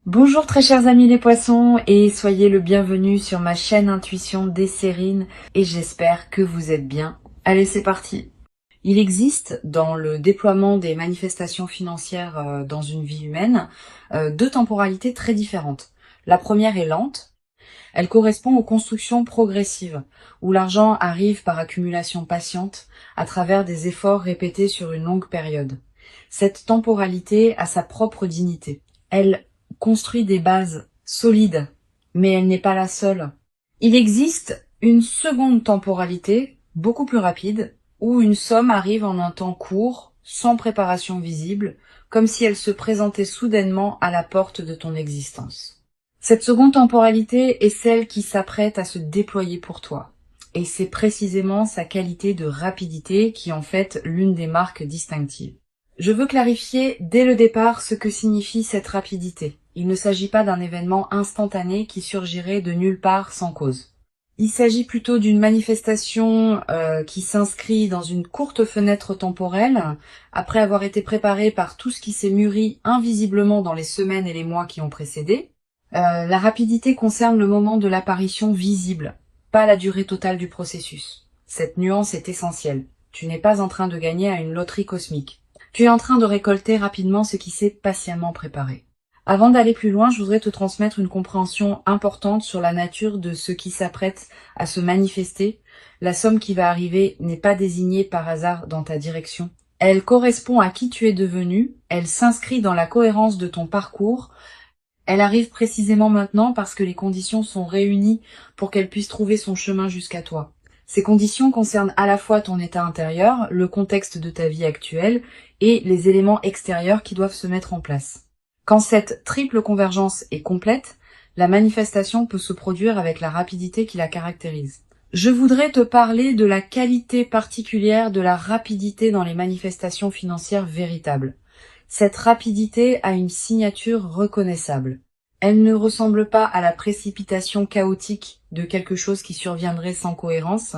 Bonjour très chers amis les poissons et soyez le bienvenu sur ma chaîne Intuition Desserine et j'espère que vous êtes bien. Allez, c'est parti. Il existe dans le déploiement des manifestations financières dans une vie humaine deux temporalités très différentes. La première est lente, elle correspond aux constructions progressives où l'argent arrive par accumulation patiente à travers des efforts répétés sur une longue période. Cette temporalité a sa propre dignité. Elle construit des bases solides, mais elle n'est pas la seule. Il existe une seconde temporalité, beaucoup plus rapide, où une somme arrive en un temps court, sans préparation visible, comme si elle se présentait soudainement à la porte de ton existence. Cette seconde temporalité est celle qui s'apprête à se déployer pour toi. Et c'est précisément sa qualité de rapidité qui en fait l'une des marques distinctives. Je veux clarifier dès le départ ce que signifie cette rapidité. Il ne s'agit pas d'un événement instantané qui surgirait de nulle part sans cause. Il s'agit plutôt d'une manifestation qui s'inscrit dans une courte fenêtre temporelle, après avoir été préparée par tout ce qui s'est mûri invisiblement dans les semaines et les mois qui ont précédé. La rapidité concerne le moment de l'apparition visible, pas la durée totale du processus. Cette nuance est essentielle. Tu n'es pas en train de gagner à une loterie cosmique. Tu es en train de récolter rapidement ce qui s'est patiemment préparé. Avant d'aller plus loin, je voudrais te transmettre une compréhension importante sur la nature de ce qui s'apprête à se manifester. La somme qui va arriver n'est pas désignée par hasard dans ta direction. Elle correspond à qui tu es devenu, elle s'inscrit dans la cohérence de ton parcours. Elle arrive précisément maintenant parce que les conditions sont réunies pour qu'elle puisse trouver son chemin jusqu'à toi. Ces conditions concernent à la fois ton état intérieur, le contexte de ta vie actuelle et les éléments extérieurs qui doivent se mettre en place. Quand cette triple convergence est complète, la manifestation peut se produire avec la rapidité qui la caractérise. Je voudrais te parler de la qualité particulière de la rapidité dans les manifestations financières véritables. Cette rapidité a une signature reconnaissable. Elle ne ressemble pas à la précipitation chaotique de quelque chose qui surviendrait sans cohérence.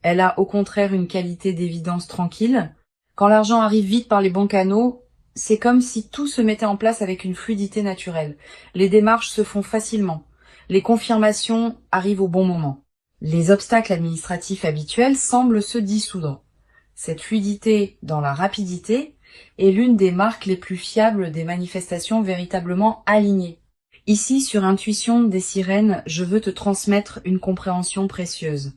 Elle a au contraire une qualité d'évidence tranquille. Quand l'argent arrive vite par les bons canaux, c'est comme si tout se mettait en place avec une fluidité naturelle. Les démarches se font facilement. Les confirmations arrivent au bon moment. Les obstacles administratifs habituels semblent se dissoudre. Cette fluidité dans la rapidité est l'une des marques les plus fiables des manifestations véritablement alignées. Ici, sur Intuition des Sirènes, je veux te transmettre une compréhension précieuse.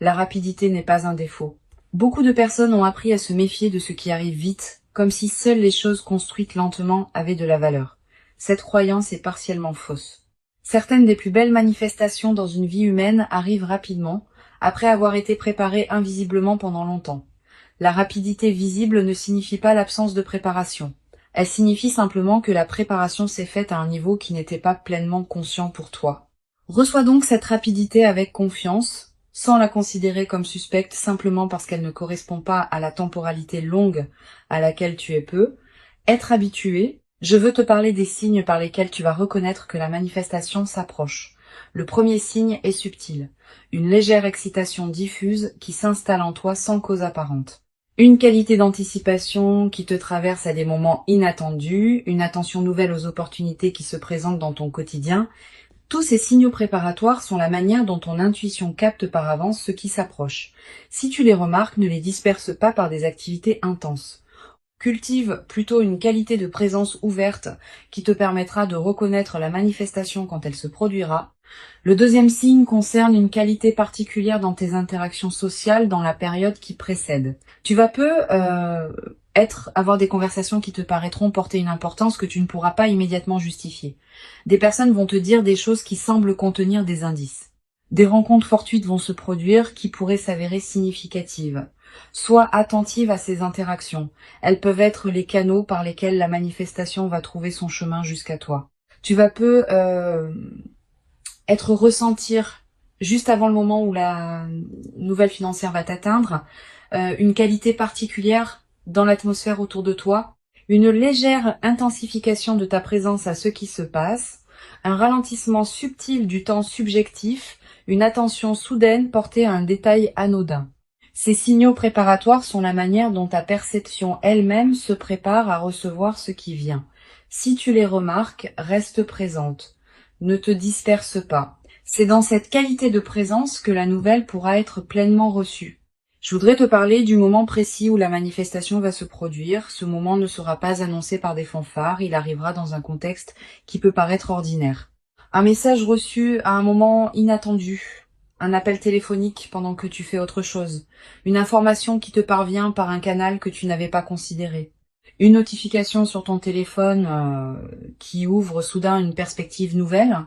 La rapidité n'est pas un défaut. Beaucoup de personnes ont appris à se méfier de ce qui arrive vite, comme si seules les choses construites lentement avaient de la valeur. Cette croyance est partiellement fausse. Certaines des plus belles manifestations dans une vie humaine arrivent rapidement, après avoir été préparées invisiblement pendant longtemps. La rapidité visible ne signifie pas l'absence de préparation. Elle signifie simplement que la préparation s'est faite à un niveau qui n'était pas pleinement conscient pour toi. Reçois donc cette rapidité avec confiance, sans la considérer comme suspecte simplement parce qu'elle ne correspond pas à la temporalité longue à laquelle tu es peu. Être habitué, je veux te parler des signes par lesquels tu vas reconnaître que la manifestation s'approche. Le premier signe est subtil, une légère excitation diffuse qui s'installe en toi sans cause apparente. Une qualité d'anticipation qui te traverse à des moments inattendus, une attention nouvelle aux opportunités qui se présentent dans ton quotidien. Tous ces signaux préparatoires sont la manière dont ton intuition capte par avance ce qui s'approche. Si tu les remarques, ne les disperse pas par des activités intenses. Cultive plutôt une qualité de présence ouverte qui te permettra de reconnaître la manifestation quand elle se produira. Le deuxième signe concerne une qualité particulière dans tes interactions sociales dans la période qui précède. Tu vas avoir des conversations qui te paraîtront porter une importance que tu ne pourras pas immédiatement justifier. Des personnes vont te dire des choses qui semblent contenir des indices. Des rencontres fortuites vont se produire qui pourraient s'avérer significatives. Sois attentive à ces interactions. Elles peuvent être les canaux par lesquels la manifestation va trouver son chemin jusqu'à toi. Tu vas ressentir juste avant le moment où la nouvelle financière va t'atteindre, une qualité particulière dans l'atmosphère autour de toi, une légère intensification de ta présence à ce qui se passe, un ralentissement subtil du temps subjectif, une attention soudaine portée à un détail anodin. Ces signaux préparatoires sont la manière dont ta perception elle-même se prépare à recevoir ce qui vient. Si tu les remarques, reste présente. Ne te disperse pas. C'est dans cette qualité de présence que la nouvelle pourra être pleinement reçue. Je voudrais te parler du moment précis où la manifestation va se produire. Ce moment ne sera pas annoncé par des fanfares, il arrivera dans un contexte qui peut paraître ordinaire. Un message reçu à un moment inattendu, un appel téléphonique pendant que tu fais autre chose, une information qui te parvient par un canal que tu n'avais pas considéré, une notification sur ton téléphone qui ouvre soudain une perspective nouvelle.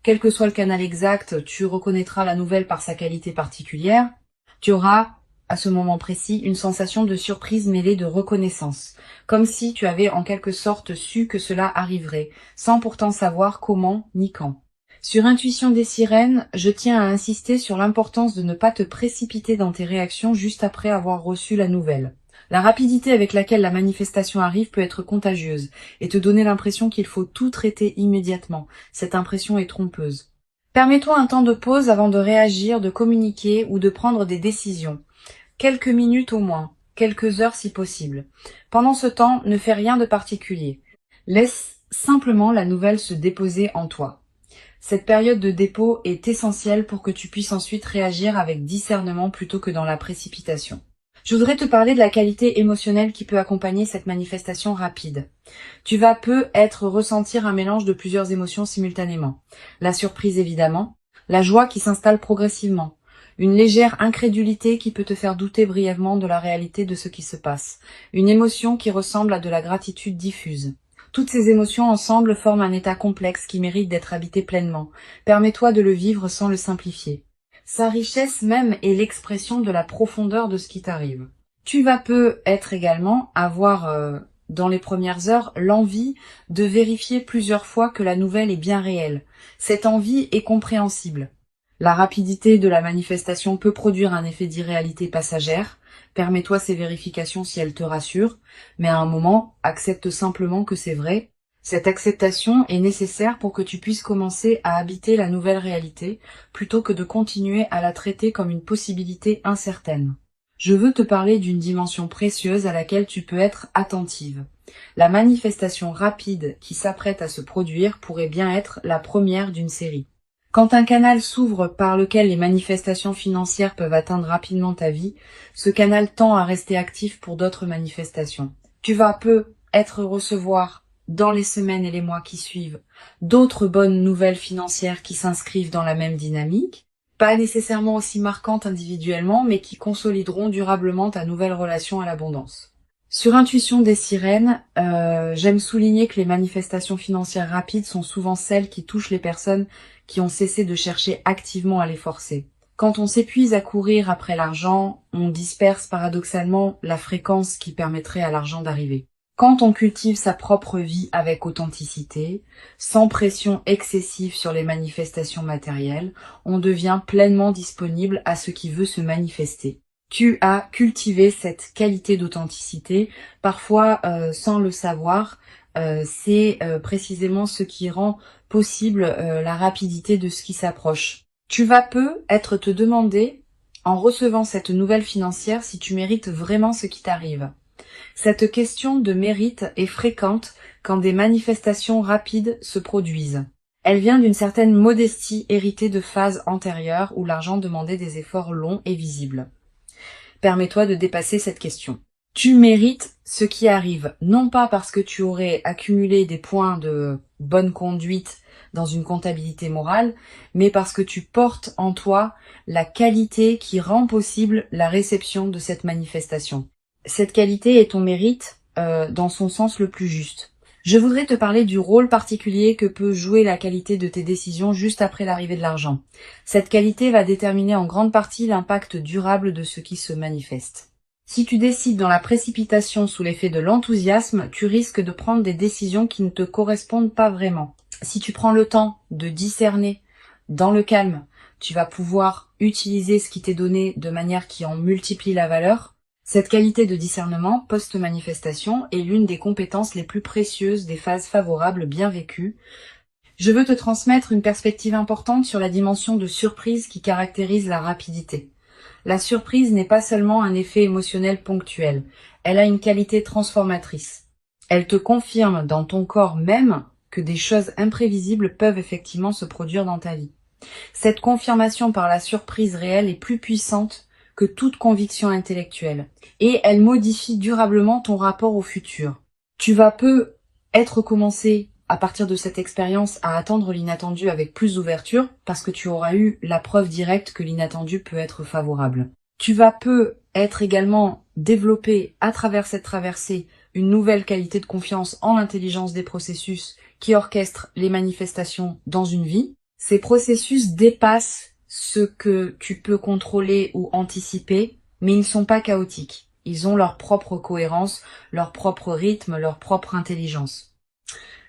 Quel que soit le canal exact, tu reconnaîtras la nouvelle par sa qualité particulière. Tu auras, à ce moment précis, une sensation de surprise mêlée de reconnaissance, comme si tu avais en quelque sorte su que cela arriverait, sans pourtant savoir comment ni quand. Sur Intuition des sirènes, je tiens à insister sur l'importance de ne pas te précipiter dans tes réactions juste après avoir reçu la nouvelle. La rapidité avec laquelle la manifestation arrive peut être contagieuse et te donner l'impression qu'il faut tout traiter immédiatement. Cette impression est trompeuse. Permets-toi un temps de pause avant de réagir, de communiquer ou de prendre des décisions. Quelques minutes au moins, quelques heures si possible. Pendant ce temps, ne fais rien de particulier. Laisse simplement la nouvelle se déposer en toi. Cette période de dépôt est essentielle pour que tu puisses ensuite réagir avec discernement plutôt que dans la précipitation. Je voudrais te parler de la qualité émotionnelle qui peut accompagner cette manifestation rapide. Tu vas ressentir un mélange de plusieurs émotions simultanément. La surprise évidemment, la joie qui s'installe progressivement, une légère incrédulité qui peut te faire douter brièvement de la réalité de ce qui se passe, une émotion qui ressemble à de la gratitude diffuse. Toutes ces émotions ensemble forment un état complexe qui mérite d'être habité pleinement. Permets-toi de le vivre sans le simplifier. Sa richesse même est l'expression de la profondeur de ce qui t'arrive. Tu vas peut-être également avoir, dans les premières heures, l'envie de vérifier plusieurs fois que la nouvelle est bien réelle. Cette envie est compréhensible. La rapidité de la manifestation peut produire un effet d'irréalité passagère. Permets-toi ces vérifications si elles te rassurent, mais à un moment, accepte simplement que c'est vrai. Cette acceptation est nécessaire pour que tu puisses commencer à habiter la nouvelle réalité, plutôt que de continuer à la traiter comme une possibilité incertaine. Je veux te parler d'une dimension précieuse à laquelle tu peux être attentive. La manifestation rapide qui s'apprête à se produire pourrait bien être la première d'une série. Quand un canal s'ouvre par lequel les manifestations financières peuvent atteindre rapidement ta vie, ce canal tend à rester actif pour d'autres manifestations. Tu vas peut-être recevoir, dans les semaines et les mois qui suivent, d'autres bonnes nouvelles financières qui s'inscrivent dans la même dynamique, pas nécessairement aussi marquantes individuellement, mais qui consolideront durablement ta nouvelle relation à l'abondance. Sur Intuition des sirènes, j'aime souligner que les manifestations financières rapides sont souvent celles qui touchent les personnes qui ont cessé de chercher activement à les forcer. Quand on s'épuise à courir après l'argent, on disperse paradoxalement la fréquence qui permettrait à l'argent d'arriver. Quand on cultive sa propre vie avec authenticité, sans pression excessive sur les manifestations matérielles, on devient pleinement disponible à ce qui veut se manifester. Tu as cultivé cette qualité d'authenticité, parfois sans le savoir, c'est précisément ce qui rend possible la rapidité de ce qui s'approche. Tu vas peut-être te demander, en recevant cette nouvelle financière, si tu mérites vraiment ce qui t'arrive. Cette question de mérite est fréquente quand des manifestations rapides se produisent. Elle vient d'une certaine modestie héritée de phases antérieures où l'argent demandait des efforts longs et visibles. Permets-toi de dépasser cette question. Tu mérites ce qui arrive, non pas parce que tu aurais accumulé des points de bonne conduite dans une comptabilité morale, mais parce que tu portes en toi la qualité qui rend possible la réception de cette manifestation. Cette qualité est ton mérite dans son sens le plus juste. Je voudrais te parler du rôle particulier que peut jouer la qualité de tes décisions juste après l'arrivée de l'argent. Cette qualité va déterminer en grande partie l'impact durable de ce qui se manifeste. Si tu décides dans la précipitation sous l'effet de l'enthousiasme, tu risques de prendre des décisions qui ne te correspondent pas vraiment. Si tu prends le temps de discerner dans le calme, tu vas pouvoir utiliser ce qui t'est donné de manière qui en multiplie la valeur. Cette qualité de discernement post-manifestation est l'une des compétences les plus précieuses des phases favorables bien vécues. Je veux te transmettre une perspective importante sur la dimension de surprise qui caractérise la rapidité. La surprise n'est pas seulement un effet émotionnel ponctuel, elle a une qualité transformatrice. Elle te confirme dans ton corps même que des choses imprévisibles peuvent effectivement se produire dans ta vie. Cette confirmation par la surprise réelle est plus puissante que toute conviction intellectuelle et elle modifie durablement ton rapport au futur. Tu vas peu être commencé à partir de cette expérience à attendre l'inattendu avec plus d'ouverture parce que tu auras eu la preuve directe que l'inattendu peut être favorable. Tu vas peu être également développé à travers cette traversée une nouvelle qualité de confiance en l'intelligence des processus qui orchestrent les manifestations dans une vie. Ces processus dépassent ce que tu peux contrôler ou anticiper, mais ils ne sont pas chaotiques. Ils ont leur propre cohérence, leur propre rythme, leur propre intelligence.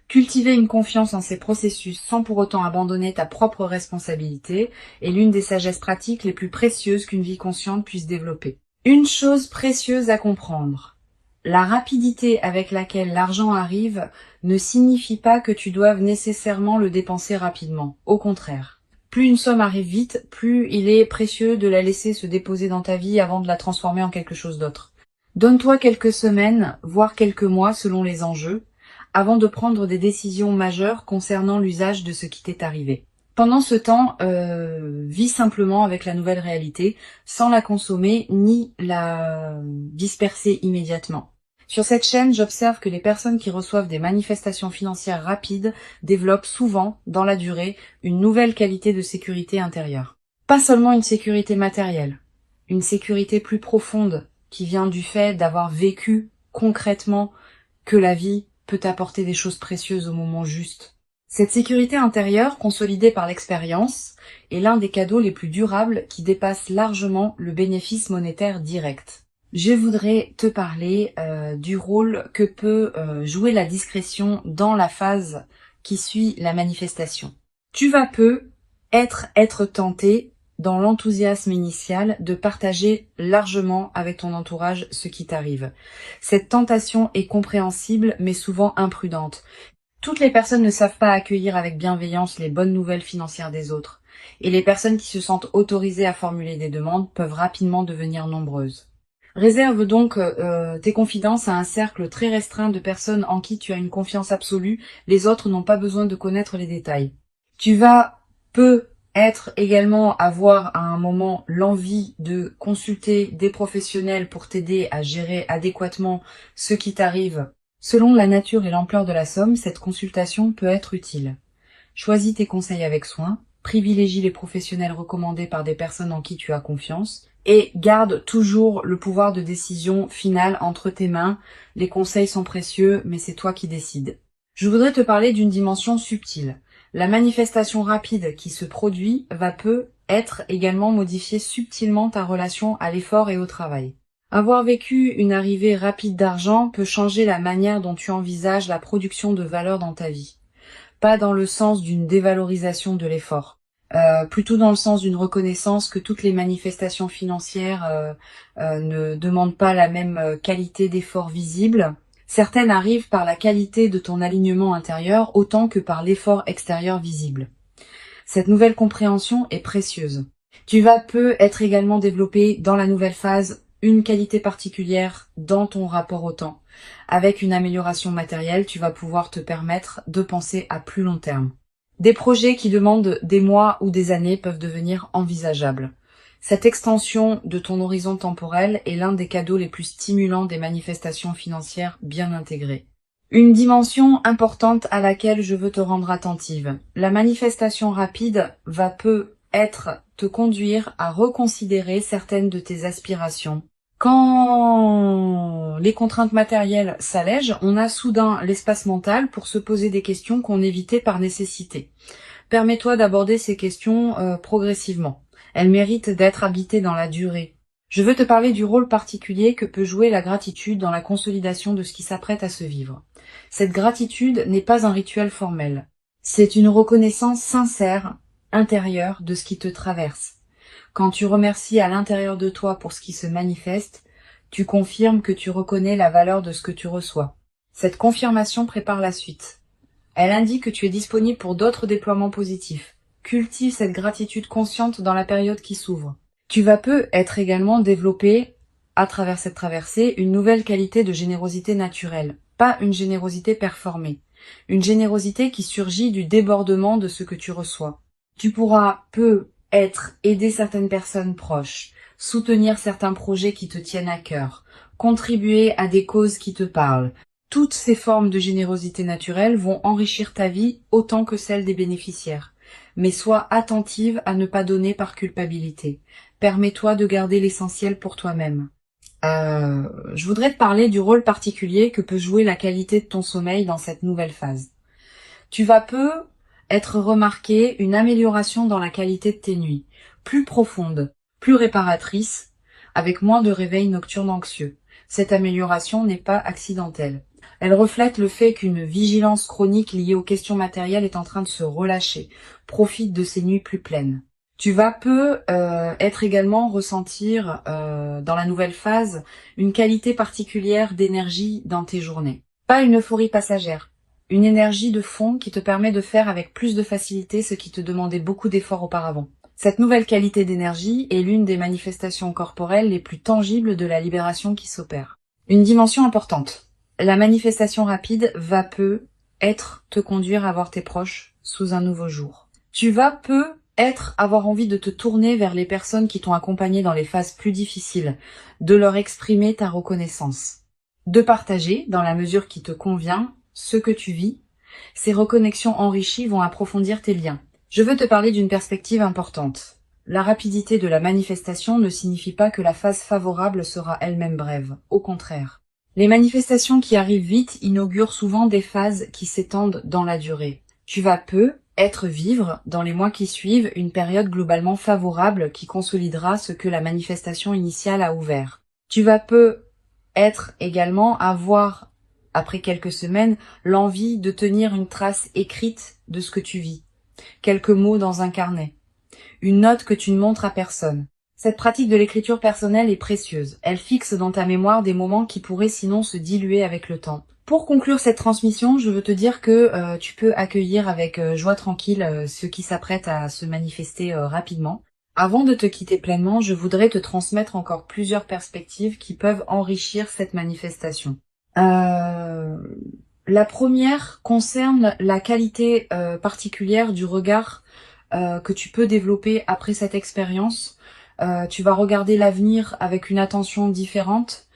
Cultiver une confiance en ces processus sans pour autant abandonner ta propre responsabilité est l'une des sagesses pratiques les plus précieuses qu'une vie consciente puisse développer. Une chose précieuse à comprendre. La rapidité avec laquelle l'argent arrive ne signifie pas que tu doives nécessairement le dépenser rapidement. Au contraire. Plus une somme arrive vite, plus il est précieux de la laisser se déposer dans ta vie avant de la transformer en quelque chose d'autre. Donne-toi quelques semaines, voire quelques mois selon les enjeux, avant de prendre des décisions majeures concernant l'usage de ce qui t'est arrivé. Pendant ce temps, vis simplement avec la nouvelle réalité, sans la consommer ni la disperser immédiatement. Sur cette chaîne, j'observe que les personnes qui reçoivent des manifestations financières rapides développent souvent, dans la durée, une nouvelle qualité de sécurité intérieure. Pas seulement une sécurité matérielle, une sécurité plus profonde qui vient du fait d'avoir vécu concrètement que la vie peut apporter des choses précieuses au moment juste. Cette sécurité intérieure, consolidée par l'expérience, est l'un des cadeaux les plus durables qui dépasse largement le bénéfice monétaire direct. Je voudrais te parler du rôle que peut jouer la discrétion dans la phase qui suit la manifestation. Tu vas peu être tenté, dans l'enthousiasme initial, de partager largement avec ton entourage ce qui t'arrive. Cette tentation est compréhensible mais souvent imprudente. Toutes les personnes ne savent pas accueillir avec bienveillance les bonnes nouvelles financières des autres, et les personnes qui se sentent autorisées à formuler des demandes peuvent rapidement devenir nombreuses. Réserve donc tes confidences à un cercle très restreint de personnes en qui tu as une confiance absolue, les autres n'ont pas besoin de connaître les détails. Tu vas peut-être également avoir à un moment l'envie de consulter des professionnels pour t'aider à gérer adéquatement ce qui t'arrive. Selon la nature et l'ampleur de la somme, cette consultation peut être utile. Choisis tes conseils avec soin, privilégie les professionnels recommandés par des personnes en qui tu as confiance et garde toujours le pouvoir de décision finale entre tes mains. Les conseils sont précieux, mais c'est toi qui décides. Je voudrais te parler d'une dimension subtile. La manifestation rapide qui se produit va peut-être également modifier subtilement ta relation à l'effort et au travail. Avoir vécu une arrivée rapide d'argent peut changer la manière dont tu envisages la production de valeur dans ta vie. Pas dans le sens d'une dévalorisation de l'effort, plutôt dans le sens d'une reconnaissance que toutes les manifestations financières ne demandent pas la même qualité d'effort visible. Certaines arrivent par la qualité de ton alignement intérieur autant que par l'effort extérieur visible. Cette nouvelle compréhension est précieuse. Tu vas être également développé dans la nouvelle phase une qualité particulière dans ton rapport au temps. Avec une amélioration matérielle, tu vas pouvoir te permettre de penser à plus long terme. Des projets qui demandent des mois ou des années peuvent devenir envisageables. Cette extension de ton horizon temporel est l'un des cadeaux les plus stimulants des manifestations financières bien intégrées. Une dimension importante à laquelle je veux te rendre attentive. La manifestation rapide va peut-être te conduire à reconsidérer certaines de tes aspirations. Quand les contraintes matérielles s'allègent, on a soudain l'espace mental pour se poser des questions qu'on évitait par nécessité. Permets-toi d'aborder ces questions progressivement. Elles méritent d'être habitées dans la durée. Je veux te parler du rôle particulier que peut jouer la gratitude dans la consolidation de ce qui s'apprête à se vivre. Cette gratitude n'est pas un rituel formel. C'est une reconnaissance sincère, intérieure, de ce qui te traverse. Quand tu remercies à l'intérieur de toi pour ce qui se manifeste, tu confirmes que tu reconnais la valeur de ce que tu reçois. Cette confirmation prépare la suite. Elle indique que tu es disponible pour d'autres déploiements positifs. Cultive cette gratitude consciente dans la période qui s'ouvre. Tu vas être également développé, à travers cette traversée, une nouvelle qualité de générosité naturelle. pas une générosité performée. Une générosité qui surgit du débordement de ce que tu reçois. Tu pourras aider certaines personnes proches, soutenir certains projets qui te tiennent à cœur, contribuer à des causes qui te parlent. Toutes ces formes de générosité naturelle vont enrichir ta vie autant que celle des bénéficiaires. Mais sois attentive à ne pas donner par culpabilité. Permets-toi de garder l'essentiel pour toi-même. Je voudrais te parler du rôle particulier que peut jouer la qualité de ton sommeil dans cette nouvelle phase. Tu vas être remarqué une amélioration dans la qualité de tes nuits, plus profonde, plus réparatrice, avec moins de réveils nocturnes anxieux. Cette amélioration n'est pas accidentelle. Elle reflète le fait qu'une vigilance chronique liée aux questions matérielles est en train de se relâcher. Profite de ces nuits plus pleines. Tu vas être également ressentir dans la nouvelle phase une qualité particulière d'énergie dans tes journées. Pas une euphorie passagère, une énergie de fond qui te permet de faire avec plus de facilité ce qui te demandait beaucoup d'efforts auparavant. Cette nouvelle qualité d'énergie est l'une des manifestations corporelles les plus tangibles de la libération qui s'opère. Une dimension importante. La manifestation rapide va te conduire à voir tes proches sous un nouveau jour. Tu vas avoir envie de te tourner vers les personnes qui t'ont accompagné dans les phases plus difficiles, de leur exprimer ta reconnaissance, de partager, dans la mesure qui te convient, ce que tu vis. Ces reconnexions enrichies vont approfondir tes liens. Je veux te parler d'une perspective importante. La rapidité de la manifestation ne signifie pas que la phase favorable sera elle-même brève. Au contraire. Les manifestations qui arrivent vite inaugurent souvent des phases qui s'étendent dans la durée. Tu vas vivre, dans les mois qui suivent, une période globalement favorable qui consolidera ce que la manifestation initiale a ouvert. Tu vas avoir, après quelques semaines, l'envie de tenir une trace écrite de ce que tu vis. Quelques mots dans un carnet. Une note que tu ne montres à personne. Cette pratique de l'écriture personnelle est précieuse. Elle fixe dans ta mémoire des moments qui pourraient sinon se diluer avec le temps. Pour conclure cette transmission, je veux te dire que tu peux accueillir avec joie tranquille ceux qui s'apprêtent à se manifester rapidement. Avant de te quitter pleinement, je voudrais te transmettre encore plusieurs perspectives qui peuvent enrichir cette manifestation. La première concerne la qualité particulière du regard que tu peux développer après cette expérience. Tu vas regarder l'avenir avec une attention différente,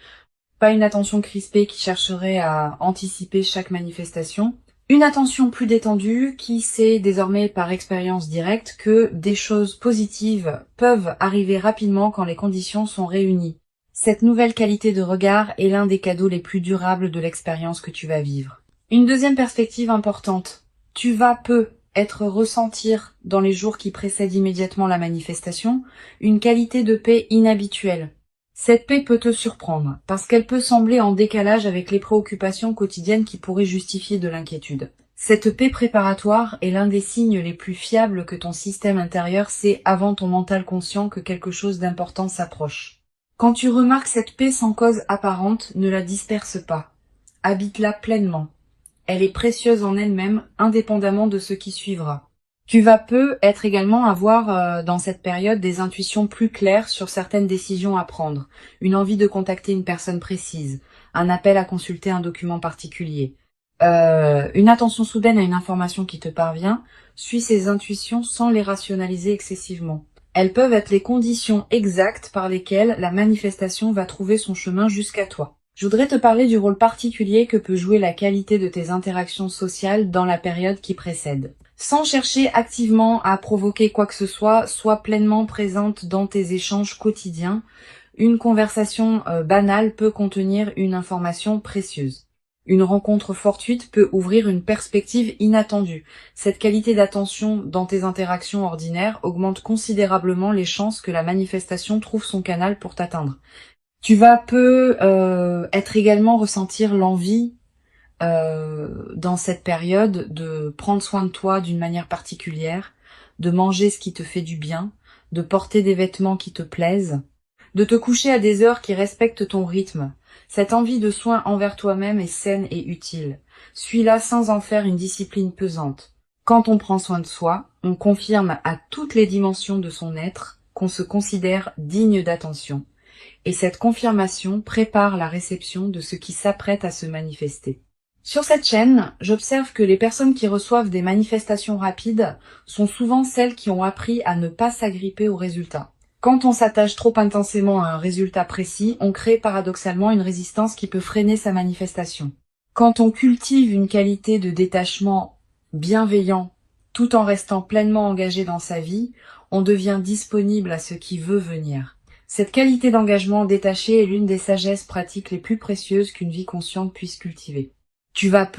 pas une attention crispée qui chercherait à anticiper chaque manifestation, une attention plus détendue qui sait désormais par expérience directe que des choses positives peuvent arriver rapidement quand les conditions sont réunies. Cette nouvelle qualité de regard est l'un des cadeaux les plus durables de l'expérience que tu vas vivre. Une deuxième perspective importante, tu vas ressentir dans les jours qui précèdent immédiatement la manifestation une qualité de paix inhabituelle. Cette paix peut te surprendre parce qu'elle peut sembler en décalage avec les préoccupations quotidiennes qui pourraient justifier de l'inquiétude. Cette paix préparatoire est l'un des signes les plus fiables que ton système intérieur sait avant ton mental conscient que quelque chose d'important s'approche. Quand tu remarques cette paix sans cause apparente, ne la disperse pas. Habite-la pleinement. Elle est précieuse en elle-même, indépendamment de ce qui suivra. Tu vas également avoir dans cette période des intuitions plus claires sur certaines décisions à prendre, une envie de contacter une personne précise, un appel à consulter un document particulier. Une attention soudaine à une information qui te parvient, suis ces intuitions sans les rationaliser excessivement. Elles peuvent être les conditions exactes par lesquelles la manifestation va trouver son chemin jusqu'à toi. Je voudrais te parler du rôle particulier que peut jouer la qualité de tes interactions sociales dans la période qui précède. Sans chercher activement à provoquer quoi que ce soit, sois pleinement présente dans tes échanges quotidiens. Une conversation banale peut contenir une information précieuse. Une rencontre fortuite peut ouvrir une perspective inattendue. Cette qualité d'attention dans tes interactions ordinaires augmente considérablement les chances que la manifestation trouve son canal pour t'atteindre. Tu vas également ressentir l'envie dans cette période de prendre soin de toi d'une manière particulière, de manger ce qui te fait du bien, de porter des vêtements qui te plaisent, de te coucher à des heures qui respectent ton rythme. Cette envie de soin envers toi-même est saine et utile. Suis-la sans en faire une discipline pesante. Quand on prend soin de soi, on confirme à toutes les dimensions de son être qu'on se considère digne d'attention. Et cette confirmation prépare la réception de ce qui s'apprête à se manifester. Sur cette chaîne, j'observe que les personnes qui reçoivent des manifestations rapides sont souvent celles qui ont appris à ne pas s'agripper aux résultats. Quand on s'attache trop intensément à un résultat précis, on crée paradoxalement une résistance qui peut freiner sa manifestation. Quand on cultive une qualité de détachement bienveillant tout en restant pleinement engagé dans sa vie, on devient disponible à ce qui veut venir. Cette qualité d'engagement détaché est l'une des sagesses pratiques les plus précieuses qu'une vie consciente puisse cultiver. Tu vas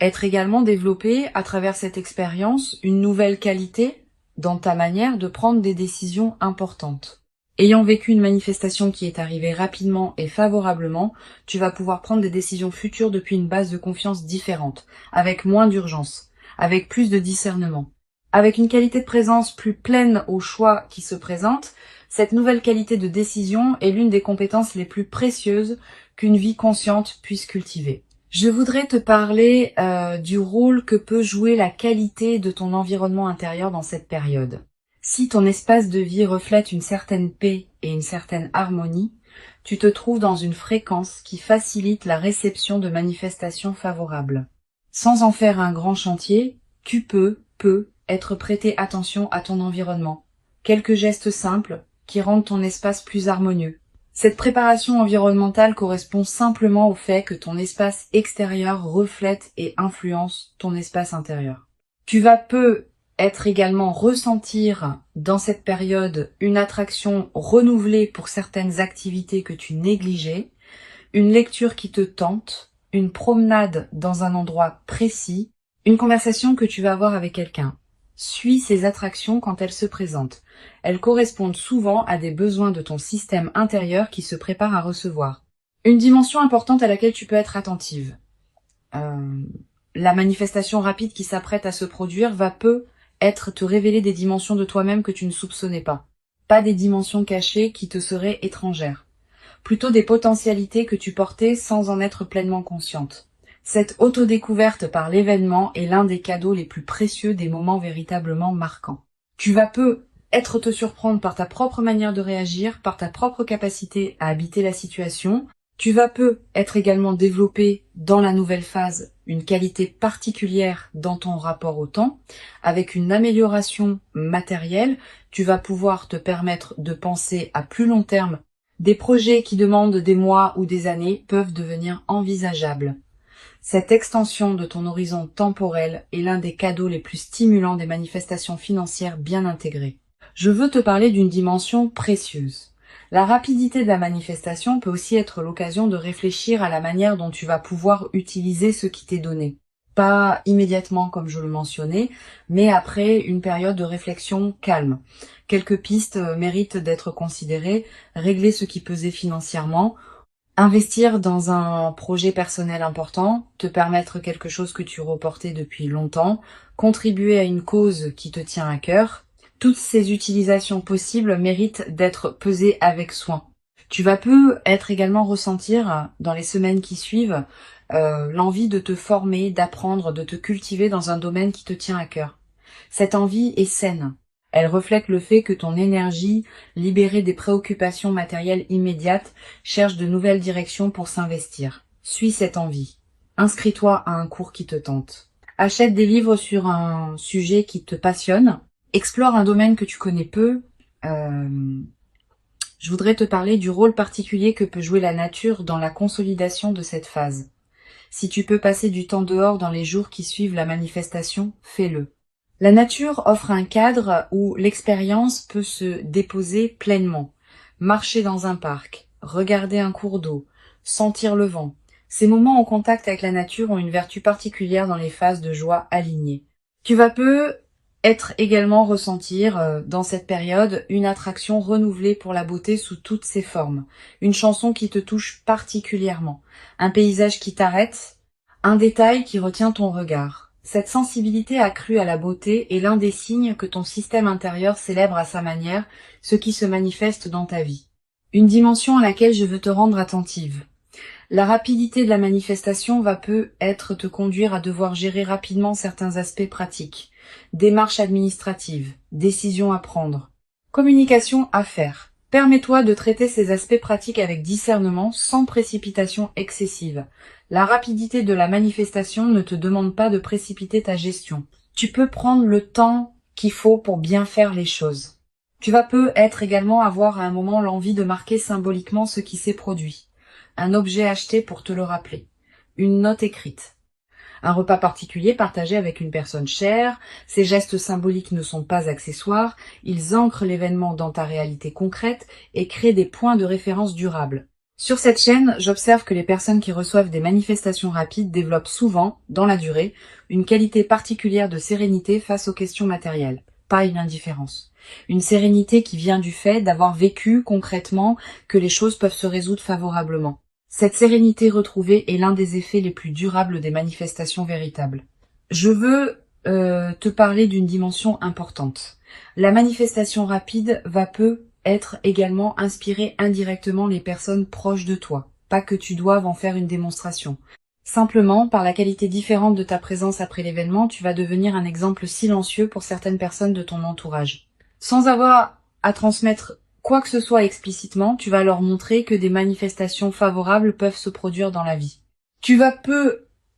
être également développé à travers cette expérience une nouvelle qualité dans ta manière de prendre des décisions importantes. Ayant vécu une manifestation qui est arrivée rapidement et favorablement, tu vas pouvoir prendre des décisions futures depuis une base de confiance différente, avec moins d'urgence, avec plus de discernement. Avec une qualité de présence plus pleine aux choix qui se présentent, cette nouvelle qualité de décision est l'une des compétences les plus précieuses qu'une vie consciente puisse cultiver. Je voudrais te parler du rôle que peut jouer la qualité de ton environnement intérieur dans cette période. Si ton espace de vie reflète une certaine paix et une certaine harmonie, tu te trouves dans une fréquence qui facilite la réception de manifestations favorables. Sans en faire un grand chantier, tu peux être prêter attention à ton environnement. Quelques gestes simples qui rendent ton espace plus harmonieux. Cette préparation environnementale correspond simplement au fait que ton espace extérieur reflète et influence ton espace intérieur. Tu vas être également ressentir dans cette période une attraction renouvelée pour certaines activités que tu négligeais, une lecture qui te tente, une promenade dans un endroit précis, une conversation que tu vas avoir avec quelqu'un. Suis ces attractions quand elles se présentent. Elles correspondent souvent à des besoins de ton système intérieur qui se prépare à recevoir. Une dimension importante à laquelle tu peux être attentive. La manifestation rapide qui s'apprête à se produire va te révéler des dimensions de toi-même que tu ne soupçonnais pas. Pas des dimensions cachées qui te seraient étrangères. Plutôt des potentialités que tu portais sans en être pleinement consciente. Cette autodécouverte par l'événement est l'un des cadeaux les plus précieux des moments véritablement marquants. Tu vas être te surprendre par ta propre manière de réagir, par ta propre capacité à habiter la situation. Tu vas être également développé dans la nouvelle phase une qualité particulière dans ton rapport au temps. Avec une amélioration matérielle, tu vas pouvoir te permettre de penser à plus long terme. Des projets qui demandent des mois ou des années peuvent devenir envisageables. Cette extension de ton horizon temporel est l'un des cadeaux les plus stimulants des manifestations financières bien intégrées. Je veux te parler d'une dimension précieuse. La rapidité de la manifestation peut aussi être l'occasion de réfléchir à la manière dont tu vas pouvoir utiliser ce qui t'est donné. Pas immédiatement comme je le mentionnais, mais après une période de réflexion calme. Quelques pistes méritent d'être considérées, régler ce qui pesait financièrement, investir dans un projet personnel important, te permettre quelque chose que tu reportais depuis longtemps, contribuer à une cause qui te tient à cœur. Toutes ces utilisations possibles méritent d'être pesées avec soin. Tu vas être également ressentir dans les semaines qui suivent l'envie de te former, d'apprendre, de te cultiver dans un domaine qui te tient à cœur. Cette envie est saine. Elle reflète le fait que ton énergie, libérée des préoccupations matérielles immédiates, cherche de nouvelles directions pour s'investir. Suis cette envie. Inscris-toi à un cours qui te tente. Achète des livres sur un sujet qui te passionne. Explore un domaine que tu connais peu. Je voudrais te parler du rôle particulier que peut jouer la nature dans la consolidation de cette phase. Si tu peux passer du temps dehors dans les jours qui suivent la manifestation, fais-le. La nature offre un cadre où l'expérience peut se déposer pleinement. Marcher dans un parc, regarder un cours d'eau, sentir le vent. Ces moments en contact avec la nature ont une vertu particulière dans les phases de joie alignées. Tu vas être également ressentir dans cette période une attraction renouvelée pour la beauté sous toutes ses formes. Une chanson qui te touche particulièrement. Un paysage qui t'arrête. Un détail qui retient ton regard. Cette sensibilité accrue à la beauté est l'un des signes que ton système intérieur célèbre à sa manière ce qui se manifeste dans ta vie. Une dimension à laquelle je veux te rendre attentive. La rapidité de la manifestation va être te conduire à devoir gérer rapidement certains aspects pratiques. Démarches administratives, décisions à prendre, communication à faire. Permets-toi de traiter ces aspects pratiques avec discernement, sans précipitation excessive. La rapidité de la manifestation ne te demande pas de précipiter ta gestion. Tu peux prendre le temps qu'il faut pour bien faire les choses. Tu vas peut-être également avoir à un moment l'envie de marquer symboliquement ce qui s'est produit. Un objet acheté pour te le rappeler. Une note écrite. Un repas particulier partagé avec une personne chère, ces gestes symboliques ne sont pas accessoires, ils ancrent l'événement dans ta réalité concrète et créent des points de référence durables. Sur cette chaîne, j'observe que les personnes qui reçoivent des manifestations rapides développent souvent, dans la durée, une qualité particulière de sérénité face aux questions matérielles, pas une indifférence. Une sérénité qui vient du fait d'avoir vécu concrètement que les choses peuvent se résoudre favorablement. Cette sérénité retrouvée est l'un des effets les plus durables des manifestations véritables. Je veux te parler d'une dimension importante. La manifestation rapide peut être également inspirer indirectement les personnes proches de toi. Pas que tu doives en faire une démonstration. Simplement, par la qualité différente de ta présence après l'événement, tu vas devenir un exemple silencieux pour certaines personnes de ton entourage. Sans avoir à transmettre quoi que ce soit explicitement, tu vas leur montrer que des manifestations favorables peuvent se produire dans la vie. Tu vas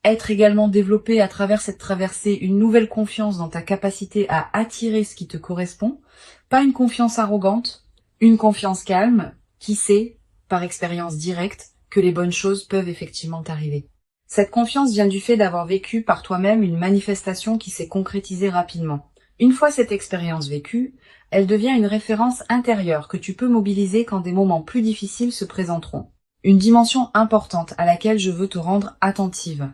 être également développé à travers cette traversée une nouvelle confiance dans ta capacité à attirer ce qui te correspond, pas une confiance arrogante, une confiance calme, qui sait, par expérience directe, que les bonnes choses peuvent effectivement t'arriver. Cette confiance vient du fait d'avoir vécu par toi-même une manifestation qui s'est concrétisée rapidement. Une fois cette expérience vécue, elle devient une référence intérieure que tu peux mobiliser quand des moments plus difficiles se présenteront. Une dimension importante à laquelle je veux te rendre attentive.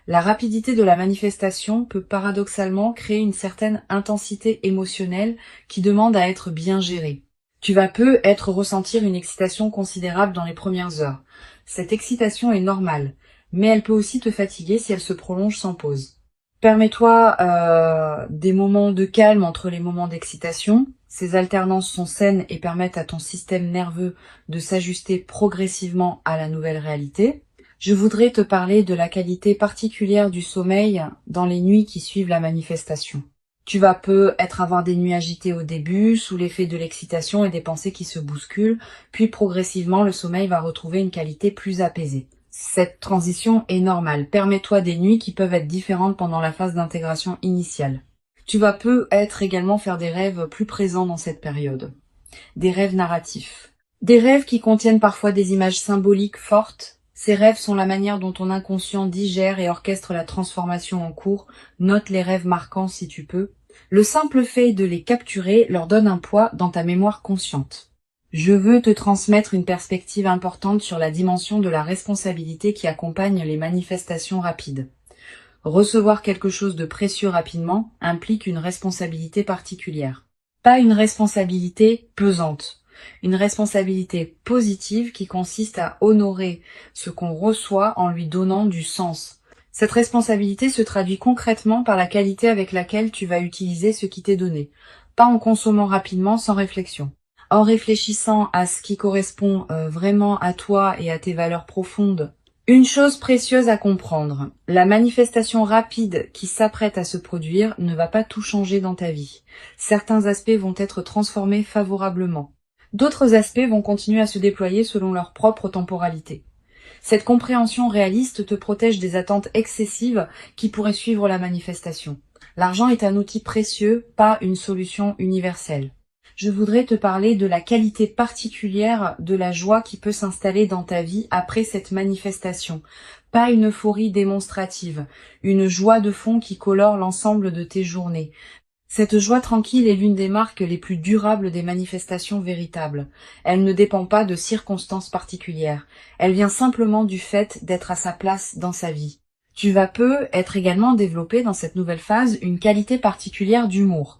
La rapidité de la manifestation peut paradoxalement créer une certaine intensité émotionnelle qui demande à être bien gérée. Tu vas ressentir une excitation considérable dans les premières heures. Cette excitation est normale, mais elle peut aussi te fatiguer si elle se prolonge sans pause. Permets-toi des moments de calme entre les moments d'excitation. Ces alternances sont saines et permettent à ton système nerveux de s'ajuster progressivement à la nouvelle réalité. Je voudrais te parler de la qualité particulière du sommeil dans les nuits qui suivent la manifestation. Tu vas avoir des nuits agitées au début, sous l'effet de l'excitation et des pensées qui se bousculent, puis progressivement le sommeil va retrouver une qualité plus apaisée. Cette transition est normale. Permets-toi des nuits qui peuvent être différentes pendant la phase d'intégration initiale. Tu vas également faire des rêves plus présents dans cette période. Des rêves narratifs. Des rêves qui contiennent parfois des images symboliques fortes. Ces rêves sont la manière dont ton inconscient digère et orchestre la transformation en cours. Note les rêves marquants si tu peux. Le simple fait de les capturer leur donne un poids dans ta mémoire consciente. Je veux te transmettre une perspective importante sur la dimension de la responsabilité qui accompagne les manifestations rapides. Recevoir quelque chose de précieux rapidement implique une responsabilité particulière. Pas une responsabilité pesante, une responsabilité positive qui consiste à honorer ce qu'on reçoit en lui donnant du sens. Cette responsabilité se traduit concrètement par la qualité avec laquelle tu vas utiliser ce qui t'est donné, pas en consommant rapidement sans réflexion. En réfléchissant à ce qui correspond vraiment à toi et à tes valeurs profondes. Une chose précieuse à comprendre, la manifestation rapide qui s'apprête à se produire ne va pas tout changer dans ta vie. Certains aspects vont être transformés favorablement. D'autres aspects vont continuer à se déployer selon leur propre temporalité. Cette compréhension réaliste te protège des attentes excessives qui pourraient suivre la manifestation. L'argent est un outil précieux, pas une solution universelle. Je voudrais te parler de la qualité particulière de la joie qui peut s'installer dans ta vie après cette manifestation. Pas une euphorie démonstrative, une joie de fond qui colore l'ensemble de tes journées. Cette joie tranquille est l'une des marques les plus durables des manifestations véritables. Elle ne dépend pas de circonstances particulières. Elle vient simplement du fait d'être à sa place dans sa vie. Tu vas être également développé dans cette nouvelle phase une qualité particulière d'humour.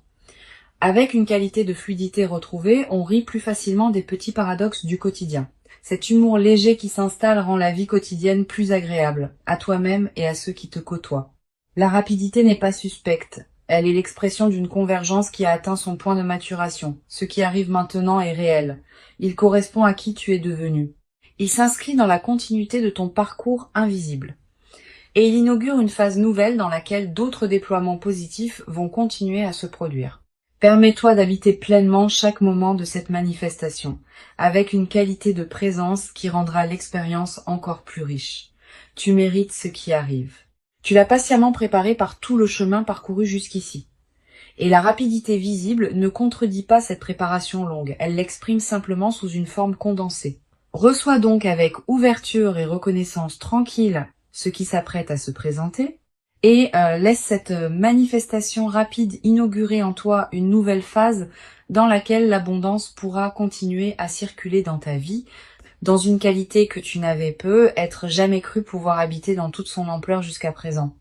Avec une qualité de fluidité retrouvée, on rit plus facilement des petits paradoxes du quotidien. Cet humour léger qui s'installe rend la vie quotidienne plus agréable, à toi-même et à ceux qui te côtoient. La rapidité n'est pas suspecte. Elle est l'expression d'une convergence qui a atteint son point de maturation. Ce qui arrive maintenant est réel. Il correspond à qui tu es devenu. Il s'inscrit dans la continuité de ton parcours invisible. Et il inaugure une phase nouvelle dans laquelle d'autres déploiements positifs vont continuer à se produire. Permets-toi d'habiter pleinement chaque moment de cette manifestation, avec une qualité de présence qui rendra l'expérience encore plus riche. Tu mérites ce qui arrive. Tu l'as patiemment préparé par tout le chemin parcouru jusqu'ici. Et la rapidité visible ne contredit pas cette préparation longue, elle l'exprime simplement sous une forme condensée. Reçois donc avec ouverture et reconnaissance tranquille ce qui s'apprête à se présenter, et laisse cette manifestation rapide inaugurer en toi une nouvelle phase dans laquelle l'abondance pourra continuer à circuler dans ta vie, dans une qualité que tu n'avais peut-être jamais cru pouvoir habiter dans toute son ampleur jusqu'à présent.